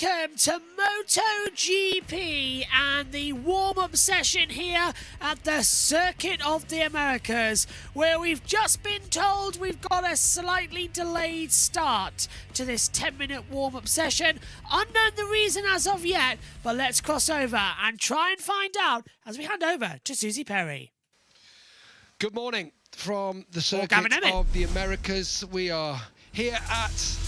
welcome to MotoGP and the warm-up session here at the Circuit of the Americas, where we've just been told we've got a slightly delayed start to this 10-minute warm-up session. Unknown the reason as of yet, but let's cross over and try and find out as we hand over to Susie Perry. Good morning from the Circuit of the Americas. We are here at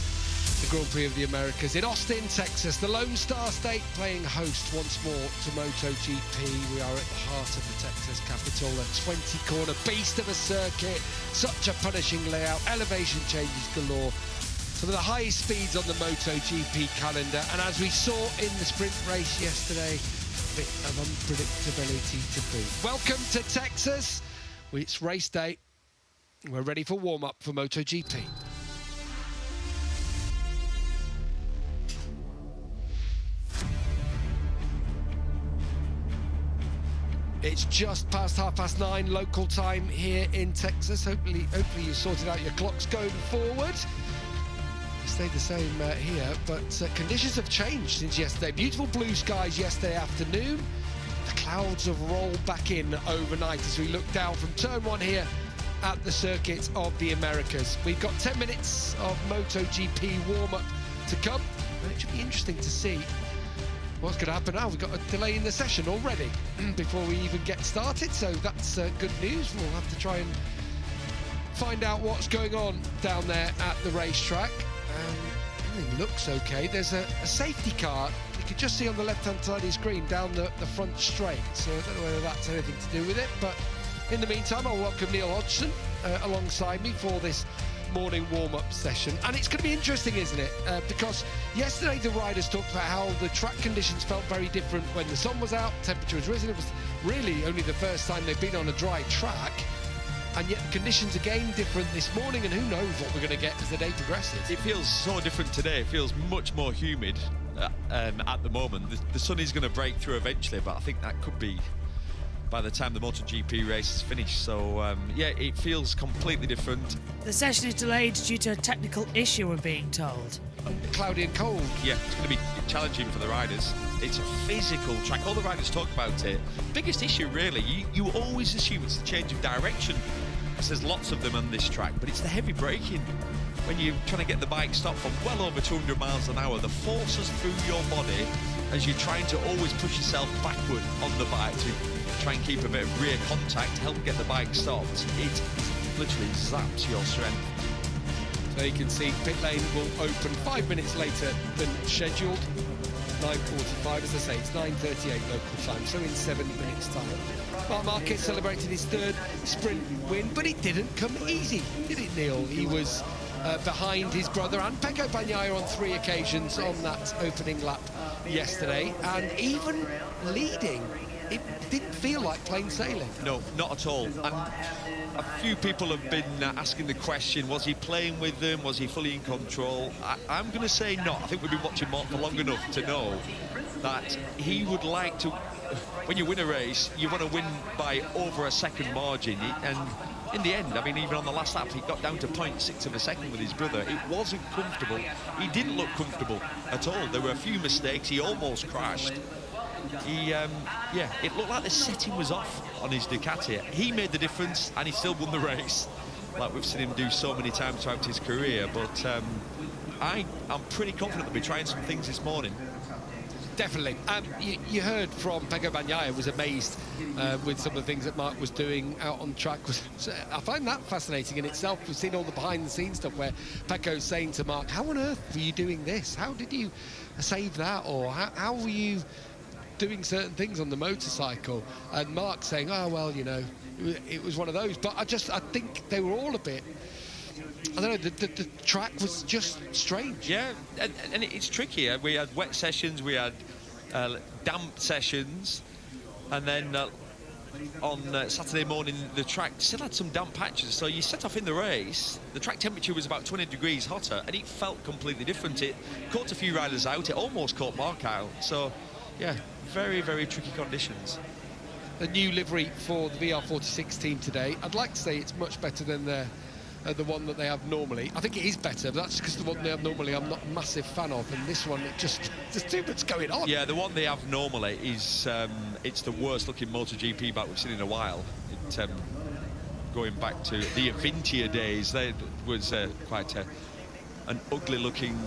the Grand Prix of the Americas in Austin, Texas, the Lone Star State, playing host once more to MotoGP. We are at the heart of the Texas capital, a 20-corner beast of a circuit, such a punishing layout, elevation changes galore, some of the highest speeds on the MotoGP calendar, and as we saw in the sprint race yesterday, a bit of unpredictability to boot. Welcome to Texas. It's race day. We're ready for warm-up for MotoGP. It's just past 9:30 local time here in Texas. Hopefully you sorted out your clocks going forward. It stayed the same here, but conditions have changed since yesterday. Beautiful blue skies yesterday afternoon. The clouds have rolled back in overnight as we look down from turn one here at the Circuit of the Americas. We've got 10 minutes of MotoGP warm-up to come, and it should be interesting to see what's going to happen now. We've got a delay in the session already before we even get started, so that's good news. We'll have to try and find out what's going on down there at the racetrack. Everything looks okay. There's a safety car you can just see on the left-hand side of the screen down the front straight, so I don't know whether that's anything to do with it, but in the meantime, I'll welcome Neil Hodgson alongside me for this morning warm-up session. And it's going to be interesting, isn't it? Because yesterday the riders talked about how the track conditions felt very different when the sun was out, temperature was risen. It was really only the first time they've been on a dry track, and yet the conditions again different this morning, and who knows what we're going to get as the day progresses. It feels so different today. It feels much more humid at the moment. The sun is going to break through eventually, but I think that could be by the time the MotoGP race is finished. So yeah, it feels completely different. The session is delayed due to a technical issue, we're being told. Cloudy and cold. Yeah, it's going to be challenging for the riders. It's a physical track. All the riders talk about it. Biggest issue really, you always assume it's the change of direction, because there's lots of them on this track, but it's the heavy braking. When you're trying to get the bike stopped from well over 200 miles an hour, the forces through your body as you're trying to always push yourself backward on the bike to try and keep a bit of rear contact to help get the bike stopped. It literally zaps your strength. So you can see pit lane will open 5 minutes later than scheduled. 9:45, as I say, it's 9:38 local time, so in 7 minutes time. Marc Marquez celebrated his third sprint win, but it didn't come easy, did it, Neil? He was behind his brother and Pecco Bagnaia on 3 occasions on that opening lap yesterday, and even leading, it didn't feel like plain sailing. No, not at all. And a few people have been asking the question, was he playing with them? Was he fully in control? I'm going to say not. I think we've been watching Marc for long enough to know that he would like to, when you win a race, you want to win by over a second margin. And in the end, I mean, even on the last lap, he got down to 0.6 of a second with his brother. It wasn't comfortable. He didn't look comfortable at all. There were a few mistakes. He almost crashed. Yeah, it looked like the setting was off on his Ducati. He made the difference, and he still won the race, like we've seen him do so many times throughout his career. But I'm pretty confident they'll be trying some things this morning. Definitely. You heard from Pecco Bagnaia, was amazed with some of the things that Marc was doing out on track. I find that fascinating in itself. We've seen all the behind-the-scenes stuff where Pecco's saying to Marc, how on earth were you doing this? How did you save that? Or how were you doing certain things on the motorcycle? And Marc saying, oh, well, you know, it was one of those. But I think they were all a bit, I don't know, the track was just strange. Yeah, and it's tricky. We had wet sessions, we had damp sessions, and then on Saturday morning the track still had some damp patches. So you set off in the race, the track temperature was about 20 degrees hotter, and it felt completely different. It caught a few riders out, it almost caught Marc out. So, yeah, very, very tricky conditions. The new livery for the VR46 team today, I'd like to say it's much better than their the one that they have normally. I think it is better, but that's because the one they have normally I'm not a massive fan of, and this one, there's too much going on. Yeah, the one they have normally is it's the worst looking MotoGP bike we've seen in a while. Going back to the Avintia days, there was quite an ugly looking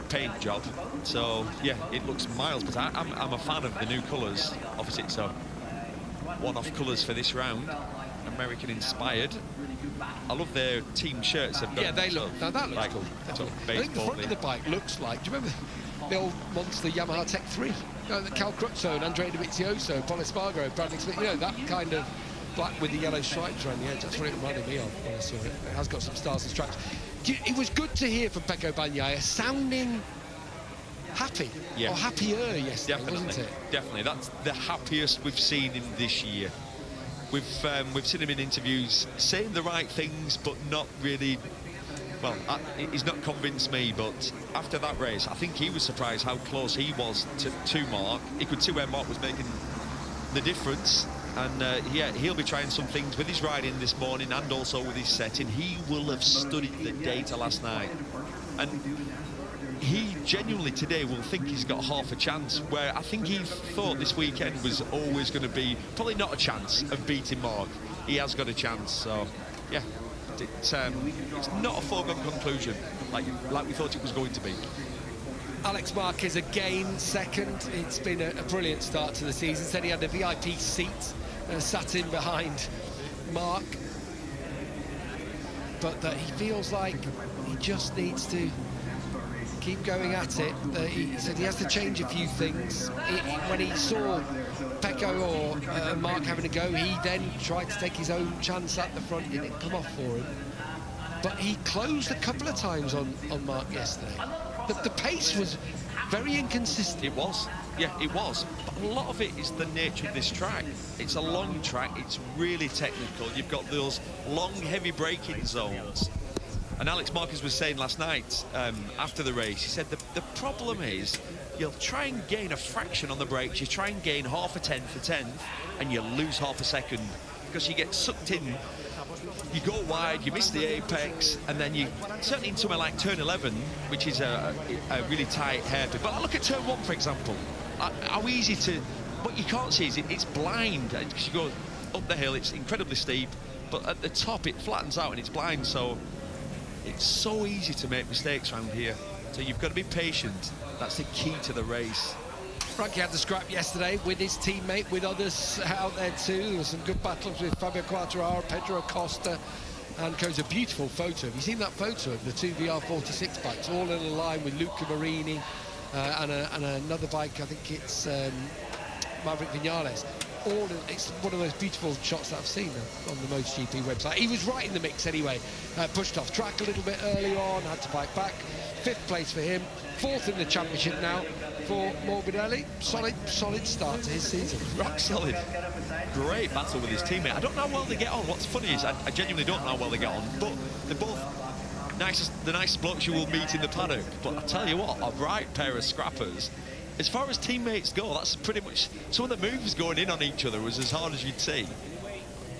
paint job. So yeah, it looks miles, but I'm a fan of the new colours. Obviously it's a one-off colours for this round, American inspired. I love their team shirts. Yeah, they look, now that looks cool. I think the front of the bike looks like, do you remember the old monster Yamaha Tech 3? Cal Crutchlow and Andrea Dovizioso, Paul Espargaro, Bradley Smith, you know, that kind of black with the yellow stripes around the edge. That's what it reminded me of when I saw it. It has got some stars and stripes. It was good to hear from Pecco Bagnaia sounding happy, or happier yesterday, wasn't it? Definitely, that's the happiest we've seen him this year. We've seen him in interviews saying the right things, but not really. Well, he's not convinced me, but after that race, I think he was surprised how close he was to Mark. He could see where Mark was making the difference. And yeah, he'll be trying some things with his riding this morning and also with his setting. He will have studied the data last night. And he genuinely today will think he's got half a chance, where I think he thought this weekend was always going to be probably not a chance of beating Mark. He has got a chance, so yeah, it's not a foregone conclusion like we thought it was going to be. Alex Marquez again second. It's been a brilliant start to the season. Said he had a VIP seat, sat in behind Mark, but that he feels like he just needs to keep going at it. He said he has to change a few things. When he saw Pecco or Mark having a go, he then tried to take his own chance at the front. It didn't come off for him, but he closed a couple of times on Mark yesterday. The pace was very inconsistent. It was, yeah, it was. But a lot of it is the nature of this track. It's a long track, it's really technical. You've got those long, heavy braking zones. And Alex Marquez was saying last night, after the race, he said the problem is you'll try and gain a fraction on the brakes, you try and gain half a tenth, and you lose half a second because you get sucked in. You go wide, you miss the apex, and then you, certainly in somewhere like turn 11, which is a really tight hairpin. But look at turn 1, for example. How easy to... What you can't see is it's blind, because you go up the hill, it's incredibly steep, but at the top it flattens out and it's blind, so it's so easy to make mistakes around here. So you've got to be patient. That's the key to the race. Frankie had the scrap yesterday with his teammate, with others out there too. There were some good battles with Fabio Quartararo, Pedro Acosta, and there's a beautiful photo. Have you seen that photo of the two VR46 bikes, all in a line with Luca Marini and another bike, I think it's Maverick Vinales. It's one of the most beautiful shots that I've seen on the MotoGP website. He was right in the mix anyway. Pushed off track a little bit early on, had to fight back. 5th place for him, 4th in the championship now for Morbidelli. Solid start to his season. Rock solid. Great battle with his teammate. I don't know how well they get on. What's funny is I genuinely don't know how well they get on, but they're both the nicest blokes you will meet in the paddock. But I tell you what, a right pair of scrappers. As far as teammates go, that's pretty much... Some of the moves going in on each other was as hard as you'd see.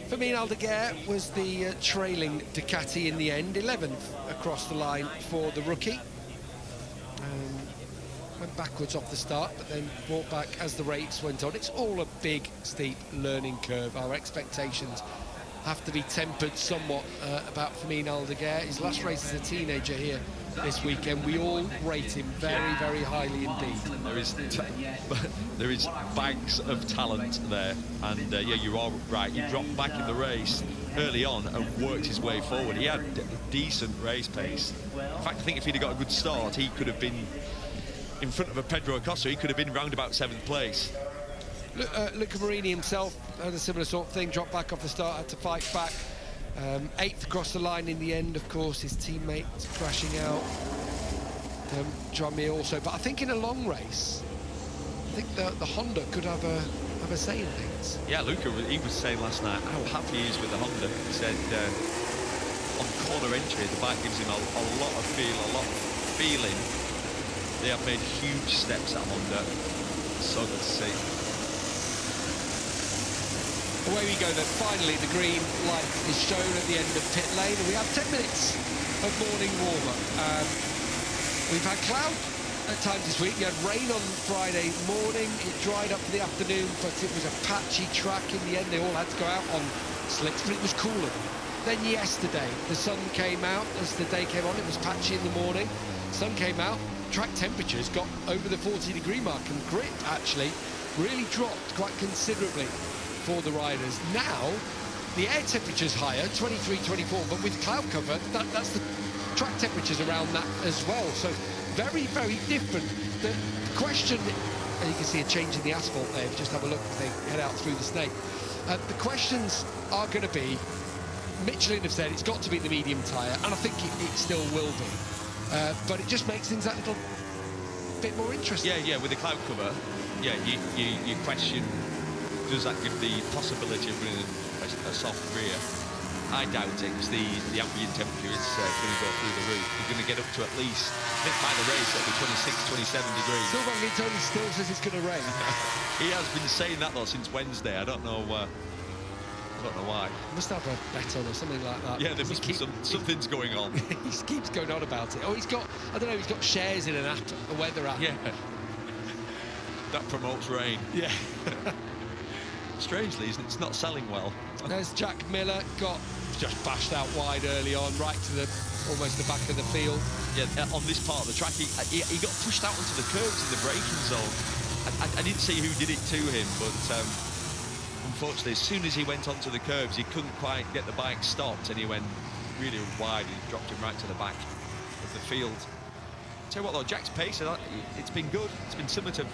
Firmin Aldeguer was the trailing Ducati in the end, 11th across the line for the rookie. Went backwards off the start, but then brought back as the race went on. It's all a big, steep learning curve. Our expectations have to be tempered somewhat about Firmin Aldeguer. His last race as a teenager here this weekend. We all rate him very, very highly indeed. There is bags of talent there, and yeah, you are right. He dropped back in the race early on and worked his way forward. He had decent race pace. In fact, I think if he'd have got a good start, he could have been in front of a Pedro Acosta. He could have been round about 7th place. Luca Marini himself had a similar sort of thing, dropped back off the start, had to fight back. 8th across the line in the end, of course, his teammate crashing out. John Mir also, but I think in a long race, I think the Honda could have a say in things. Yeah, Luca, he was saying last night how happy he is with the Honda. He said on corner entry, the bike gives him a lot of feel, a lot of feeling. They have made huge steps at Honda. So good to see. Away we go then. Finally, the green light is shown at the end of pit lane, and we have 10 minutes of morning warm-up. We've had cloud at times this week. We had rain on Friday morning. It dried up for the afternoon, but it was a patchy track in the end. They all had to go out on slicks, but it was cooler. Then yesterday, the sun came out as the day came on. It was patchy in the morning. Sun came out. Track temperatures got over the 40-degree mark, and grip actually really dropped quite considerably for the riders. Now, the air temperature's higher, 23, 24, but with cloud cover, that's the track temperatures around that as well. So very, very different. The question, and you can see a change in the asphalt there, just have a look as they head out through the snake. The questions are going to be, Michelin have said it's got to be the medium tyre, and I think it still will be. But it just makes things that little bit more interesting. Yeah, with the cloud cover, yeah, you question, does that give the possibility of running a soft rear? I doubt it, because the ambient temperature is going to go through the roof. You're going to get up to at least, I think by the race, it'll be 26, 27 degrees. Silverman Tony still says it's going to rain. He has been saying that, though, since Wednesday. I don't know why. Must have a bet on or something like that. Yeah, there must be something's going on. He keeps going on about it. Oh, he's got, I don't know, he's got shares in an app, a weather app. Yeah. That promotes rain. Yeah. Strangely, it's not selling well. There's Jack Miller, got just bashed out wide early on, right to almost the back of the field. Yeah, on this part of the track, he got pushed out onto the curbs in the braking zone. I didn't see who did it to him, but unfortunately, as soon as he went onto the curbs, he couldn't quite get the bike stopped, and he went really wide and dropped him right to the back of the field. Tell you what, though, Jack's pace, it's been good. It's been similar to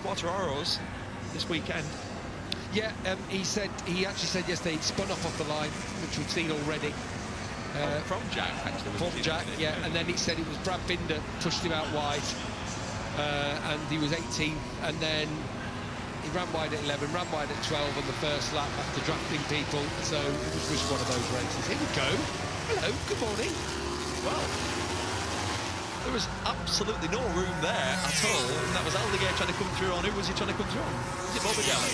Quartararo's this weekend. Yeah, he actually said yesterday he'd spun off the line, which we've seen already. From Jack, actually. From Jack, yeah, and then he said it was Brad Binder pushed him out wide, and he was 18, and then he ran wide at 11, ran wide at 12 on the first lap after drafting people, so it was just one of those races. Here we go. Hello, good morning. Well, there was absolutely no room there at all, and that was Aldeguer trying to come through on. Who was he trying to come through on? Was it Morbidelli?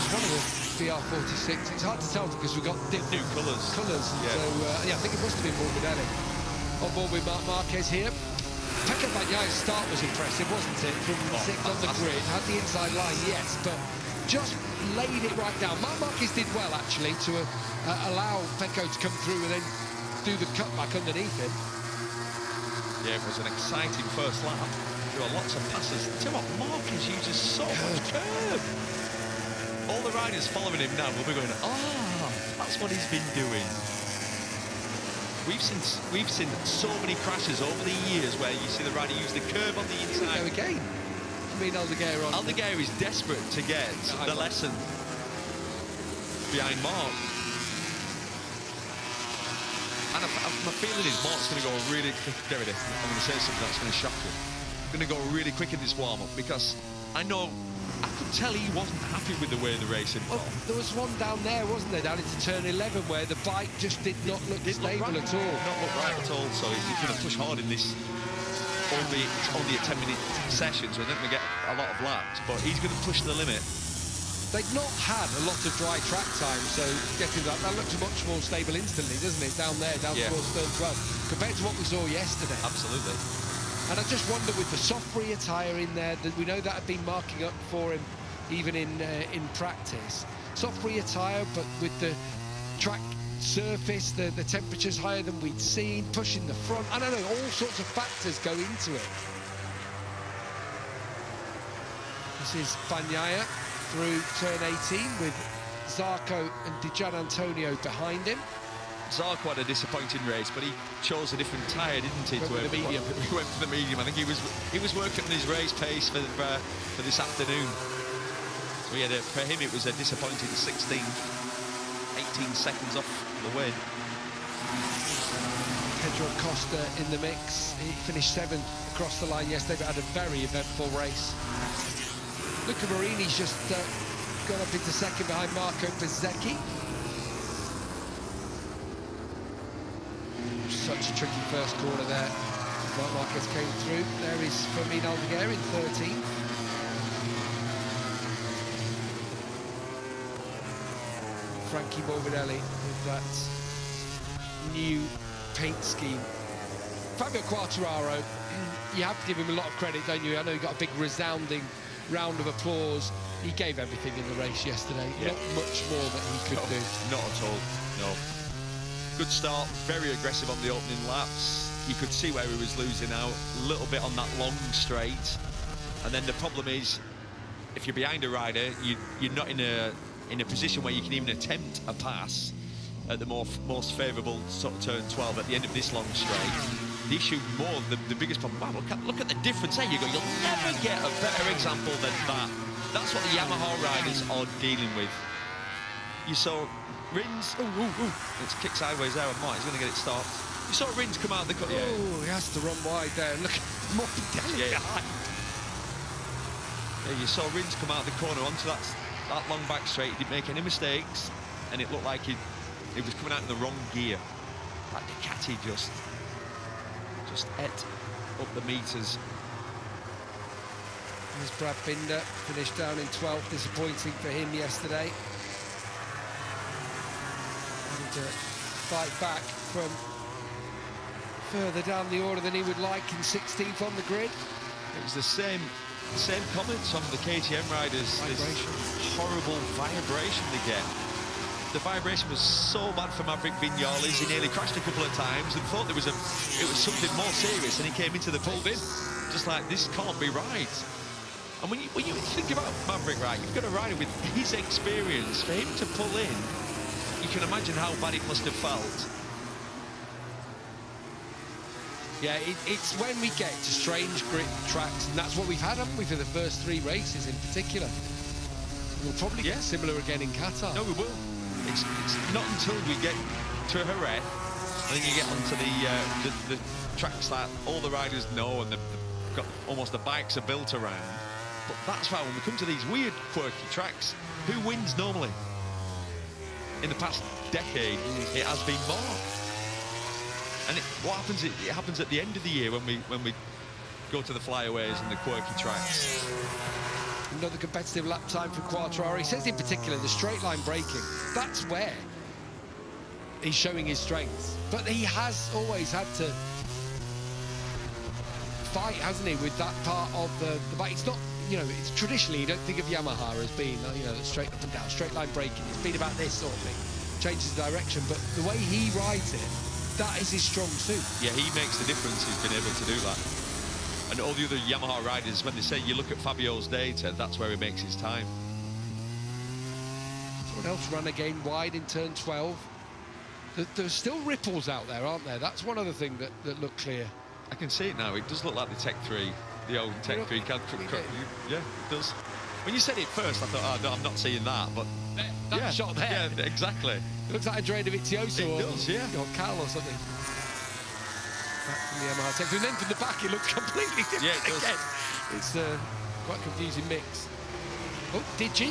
One of the BR46. It's hard to tell because we've got new colours. Yeah. So, yeah, I think it must have been Morbidelli. On board with Marc Marquez here. Pecco Bagnaio's start was impressive, wasn't it? From sixth on the grid, had the inside line, yes, but just laid it right down. Marc Marquez did well, actually, to allow Pecco to come through and then do the cutback underneath him. Yeah, it was an exciting first lap. There were lots of passes. Tell you what, Marquez uses so much curb. All the riders following him now will be going, that's what he's been doing. We've seen so many crashes over the years where you see the rider use the curb on the inside. Here we go again. I mean, Aldeguer on. Aldeguer is desperate to get the lesson behind Marc. And my feeling is Marc's going to go really quick. Get rid of it. I'm going to say something that's going to shock you. I'm going to go really quick in this warm-up because I could tell he wasn't happy with the way the racing was. Oh, there was one down there, wasn't there, down into turn 11, where the bike just did not look stable at all. Not look right at all, so he's going to push hard in this, albeit it's only a 10-minute session, so they're not going to get a lot of laps, but he's going to push the limit. They've not had a lot of dry track time, so getting that looks much more stable instantly, doesn't it, down there, down towards turn 12, compared to what we saw yesterday. Absolutely. And I just wonder, with the soft rear tyre in there, that we know that had been marking up for him even in practice. Soft rear tyre, but with the track surface, the temperature's higher than we'd seen, pushing the front. I don't know, all sorts of factors go into it. This is Bagnaia through turn 18 with Zarco and Di Gianantonio behind him. Zarco had a disappointing race, but he chose a different tyre, didn't he? Went for the medium. He went for the medium. I think he was working on his race pace for this afternoon. So for him, it was a disappointing 16th, 18 seconds off the win. Pedro Costa in the mix. He finished 7th across the line yesterday, but had a very eventful race. Luca Marini's just gone up into 2nd behind Marco Bezzecchi. Such a tricky first corner there. Marc Marquez came through. There is Fermin Aldeguer in 13th. Frankie Morbidelli with that new paint scheme. Fabio Quartararo, you have to give him a lot of credit, don't you? I know he got a big resounding round of applause. He gave everything in the race yesterday. Yeah. Not much more that he could do. Not at all, no. Good start, very aggressive on the opening laps. You could see where he was losing out a little bit on that long straight. And then the problem is, if you're behind a rider, you're not in a position where you can even attempt a pass at the most favourable sort of turn 12 at the end of this long straight. The issue more, the biggest problem, wow, look at the difference there. You go, you'll never get a better example than that. That's what the Yamaha riders are dealing with. You saw Rins, it's kicked sideways there, and Martin's going to get it stopped. You saw Rins come out of the cut. Oh, he has to run wide there. Look at Morbidelli behind. Yeah, you saw Rins come out of the corner onto that long back straight. He didn't make any mistakes, and it looked like he was coming out in the wrong gear. That Ducati just ate up the meters. There's Brad Binder, finished down in 12th. Disappointing for him yesterday. And fight back from further down the order than he would like in 16th on the grid. It was the same comments on the KTM riders. Vibration. This horrible vibration they get. The vibration was so bad for Maverick Vinales. He nearly crashed a couple of times and thought it was something more serious, and he came into the pulled in. Just like, this can't be right. And when you think about Maverick, right, you've got a rider with his experience. For him to pull in, you can imagine how bad it must have felt. Yeah, it's when we get to strange grit tracks, and that's what we've had, haven't we, for the first 3 races in particular. We'll probably get similar again in Qatar. No, we will. It's not until we get to Jerez, and then you get onto the tracks that all the riders know, and they've got almost the bikes are built around. But that's why when we come to these weird, quirky tracks, who wins normally? In the past decade, it has been Mark. And what happens? It happens at the end of the year when we go to the flyaways and the quirky tracks. Another competitive lap time for Quartararo. He says in particular the straight line braking. That's where he's showing his strengths. But he has always had to fight, hasn't he, with that part of the bike. It's not, you know, it's traditionally, you don't think of Yamaha as being, you know, straight up and down, straight line braking. It's been about this sort of thing. Changes the direction, but the way he rides it, that is his strong suit. Yeah, he makes the difference. He's been able to do that. And all the other Yamaha riders, when they say you look at Fabio's data, that's where he makes his time. Someone else ran again wide in turn 12. There's still ripples out there, aren't there? That's one other thing that looked clear. I can see it now. It does look like the Tech 3, the old Tech 3. Yeah, it does. When you said it first, I thought, oh, no, I'm not seeing that, but... That shot there. Yeah, exactly. It looks like Andrea Dovizioso or Cal or something. Back from the Yamaha Tech 3. And then from the back, it looks completely different. Yeah, it does. Again. It's quite a confusing mix. Oh, Digi.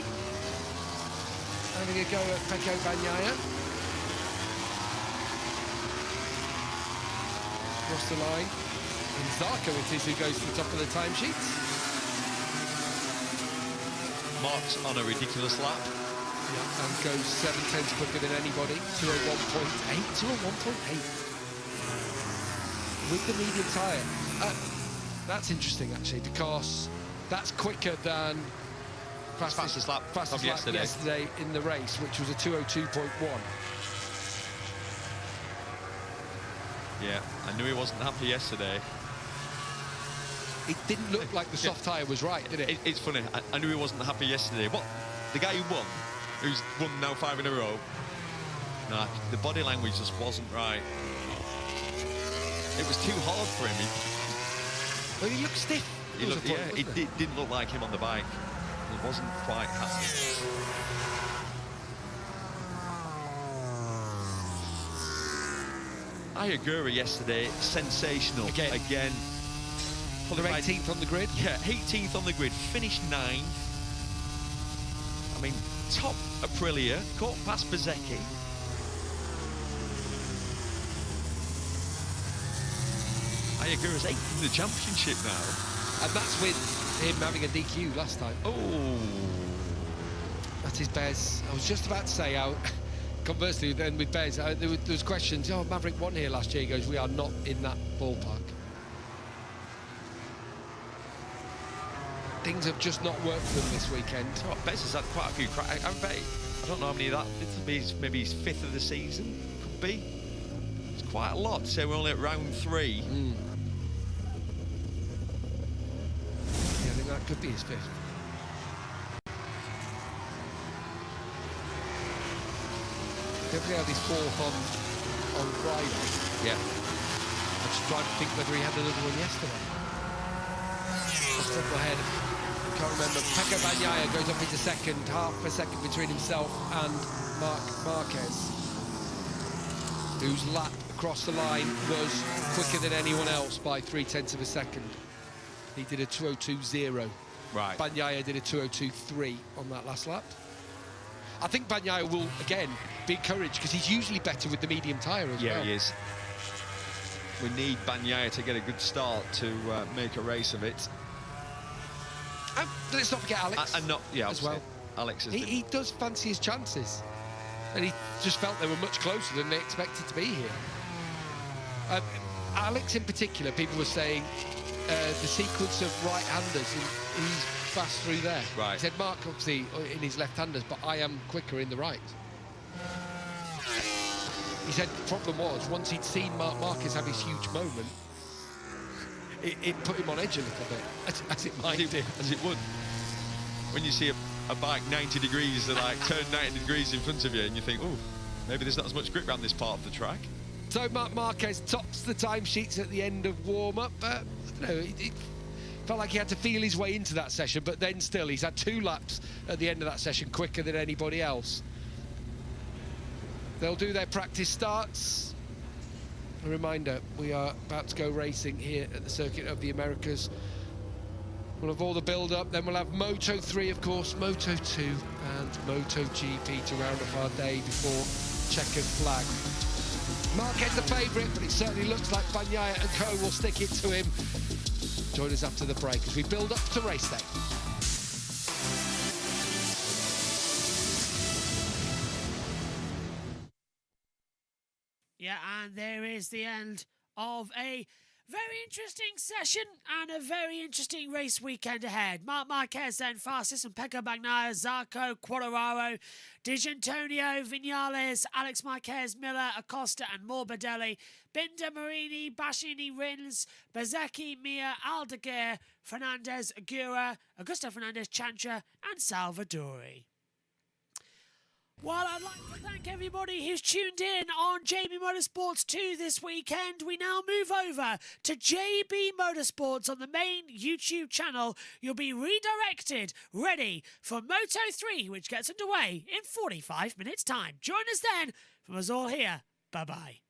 Having a go at Pecco Bagnaia. Across the line. And Zarco it is who goes to the top of the timesheets. Mark's on a ridiculous lap. Yeah, and goes 7/10 quicker than anybody. 201.8. 201.8. With the medium tyre. That's interesting, actually, because that's quicker than fastest lap yesterday in the race, which was a 202.1. Yeah, I knew he wasn't happy yesterday. It didn't look like the soft tyre was right, did it? It's funny. I knew he wasn't happy yesterday. What? The guy who won, who's won now 5 in a row, nah, the body language just wasn't right. It was too hard for him. Well, he looked stiff. It didn't look like him on the bike. It wasn't quite happy. Ayagura yesterday, sensational. Again. They're 18th on the grid? Yeah, 18th on the grid, finished 9th. I mean, top Aprilia, caught past Bezzecchi. Ayagura's 8th in the championship now. And that's with him having a DQ last time. Oh. That is Bez. I was just about to say, conversely, then with Bez, there was questions. Oh, Maverick won here last year. He goes, we are not in that ballpark. Things have just not worked for them this weekend. Oh, Bez has had quite a few cracks. I don't know how many of that. Maybe his 5th of the season. Could be. It's quite a lot. So we're only at round 3. Yeah, I think that could be his 5th. Definitely had his 4th on Friday. Yeah. I'm just trying to think whether he had another one yesterday. Off the top of my head, can't remember. Pecco Bagnaia goes up into second, half a second between himself and Marc Marquez, whose lap across the line was quicker than anyone else by 0.3 of a second. He did a 2:02.0. Right. Bagnaia did a 2:02.3 on that last lap. I think Bagnaia will, again, be encouraged because he's usually better with the medium tyre as well. Yeah, he is. We need Bagnaia to get a good start to make a race of it. And let's not forget Alex as well. Alex has he does fancy his chances. And he just felt they were much closer than they expected to be here. Alex in particular, people were saying the sequence of right-handers, he's fast through there. Right. He said, Mark, obviously, in his left-handers, but I am quicker in the right. He said the problem was, once he'd seen Marc Marquez have his huge moment, it put him on edge a little bit, as it might do. As it would. When you see a bike 90 degrees, like turn 90 degrees in front of you, and you think, oh, maybe there's not as much grip around this part of the track. So Marc Marquez tops the timesheets at the end of warm-up. I don't know, it felt like he had to feel his way into that session, but then still, he's had 2 laps at the end of that session quicker than anybody else. They'll do their practice starts. A reminder, we are about to go racing here at the Circuit of the Americas. We'll have all the build-up, then we'll have Moto3, of course, Moto2 and MotoGP to round off our day before checkered flag. Marquez the favourite, but it certainly looks like Bagnaia and co will stick it to him. Join us after the break as we build up to race day. Yeah, and there is the end of a very interesting session and a very interesting race weekend ahead. Marc Marquez then fastest, and Pecco Bagnaia, Zarco, Quartararo, Di Giannantonio, Viñales, Alex Marquez, Miller, Acosta and Morbidelli, Binder, Marini, Bassini, Rins, Bezzecchi, Mir, Aldeguer, Fernandez, Aguirre, Augusto Fernandez, Chantra and Salvadori. Well, I'd like to thank everybody who's tuned in on JB Motorsports 2 this weekend. We now move over to JB Motorsports on the main YouTube channel. You'll be redirected, ready for Moto3, which gets underway in 45 minutes' time. Join us then. From us all here, bye-bye.